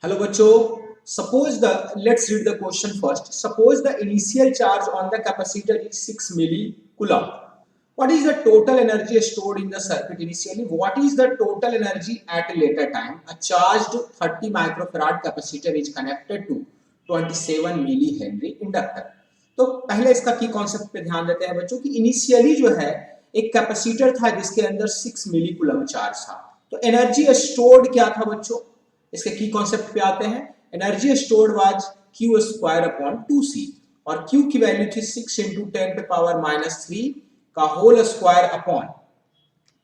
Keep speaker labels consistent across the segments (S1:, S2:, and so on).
S1: Hello बच्चों, let's read the question first. Suppose the initial charge on the capacitor is 6 millicoulomb. What is the total energy stored in the circuit initially? What is the total energy at a later time? A charged 30 microfarad capacitor is connected to 27 millihenry inductor. तो पहले इसका की concept पे ध्यान देते हैं बच्चों कि इनिशियली जो है एक कैपेसिटर था जिसके अंदर 6 मिलीकूलम चार्ज था। तो एनर्जी स्टोर्ड क्या था बच्चों, इसके की कॉन्सेप्ट पे आते हैं। Energy stored was Q square upon 2C और Q की वैल्यू थी 6 इंटू 10 पे पावर -3 का whole square upon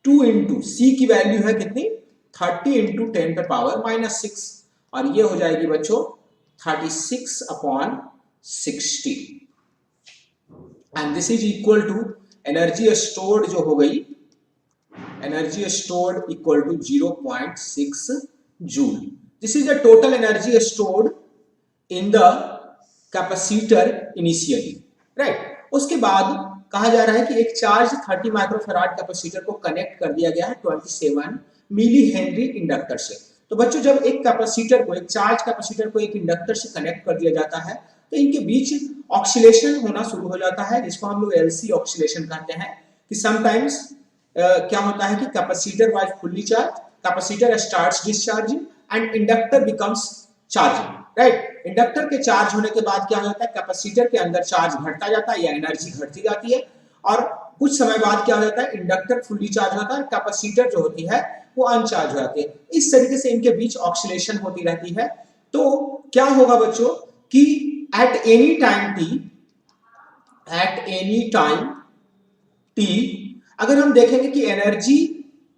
S1: 2 into C की वैल्यू है कितनी 30 इंटू 10 पे पावर -6 और ये हो जाएगी बच्चों 36 upon 60 and this is equal to energy stored जो हो गई energy stored equal to 0.6 joule. This is the total energy stored in the capacitor initially, right? उसके बाद कहा जा रहा है कि एक चार्ज 30 माइक्रोफैराड कैपेसिटर को कनेक्ट कर दिया गया है 27 मिली हेनरी इंडक्टर से। तो बच्चों जब एक कैपेसिटर को, एक चार्ज कैपेसिटर को एक इंडक्टर से कनेक्ट कर दिया जाता है तो इनके बीच ऑक्सीलेशन होना शुरू हो जाता है, जिसको हम लोग LC ऑक्सीलेशन कहते हैं। कि समटाइम्स क्या होता है कि capacitor was fully charge, capacitor starts discharging and inductor becomes charging, right. Inductor के चार्ज होने के बाद क्या होता है, कैपेसिटर के अंदर चार्ज घटता जाता है या एनर्जी घटती जाती है और कुछ समय बाद क्या हो जाता है, इंडक्टर फुल्ली चार्ज होता है, कैपेसिटर जो होती है वो अनचार्ज हो जाती है। इस तरीके से इनके बीच ऑक्सीलेशन होती रहती है। तो क्या होगा बच्चों कि एट एनी टाइम टी अगर हम देखेंगे कि energy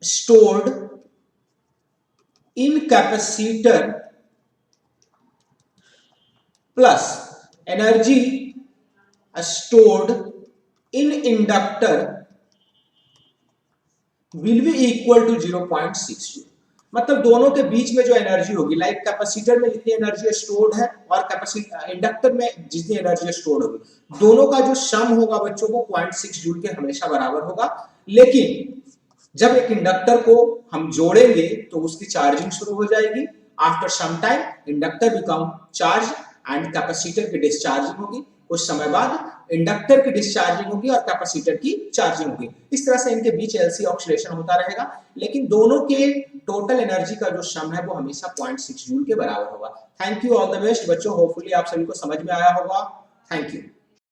S1: stored in capacitor plus energy stored in inductor will be equal to 0.6 joule. मतलब दोनों के बीच में जो एनर्जी होगी, लाइक कैपेसिटर में जितनी एनर्जी स्टोर्ड है और कैपेसिटर इंडक्टर में जितनी एनर्जी स्टोर्ड होगी, दोनों का जो सम होगा बच्चों वो 0.6 जूल के हमेशा बराबर होगा। लेकिन जब एक इंडक्टर को हम जोड़ेंगे तो उसकी चार्जिंग शुरू हो जाएगी। After some time inductor become charge and capacitor की डिस्चार्जिंग होगी। कुछ समय बाद इंडक्टर की डिस्चार्जिंग होगी और कैपेसिटर की चार्जिंग होगी। इस तरह से इनके बीच LC ऑक्सीलेशन होता रहेगा, लेकिन दोनों के टोटल एनर्जी का जो सम है वो हमेशा 0.6 जूल के बराबर होगा। Thank you, all the best बच्चों। होपफुली आप सभी को समझ में आया होगा। Thank you.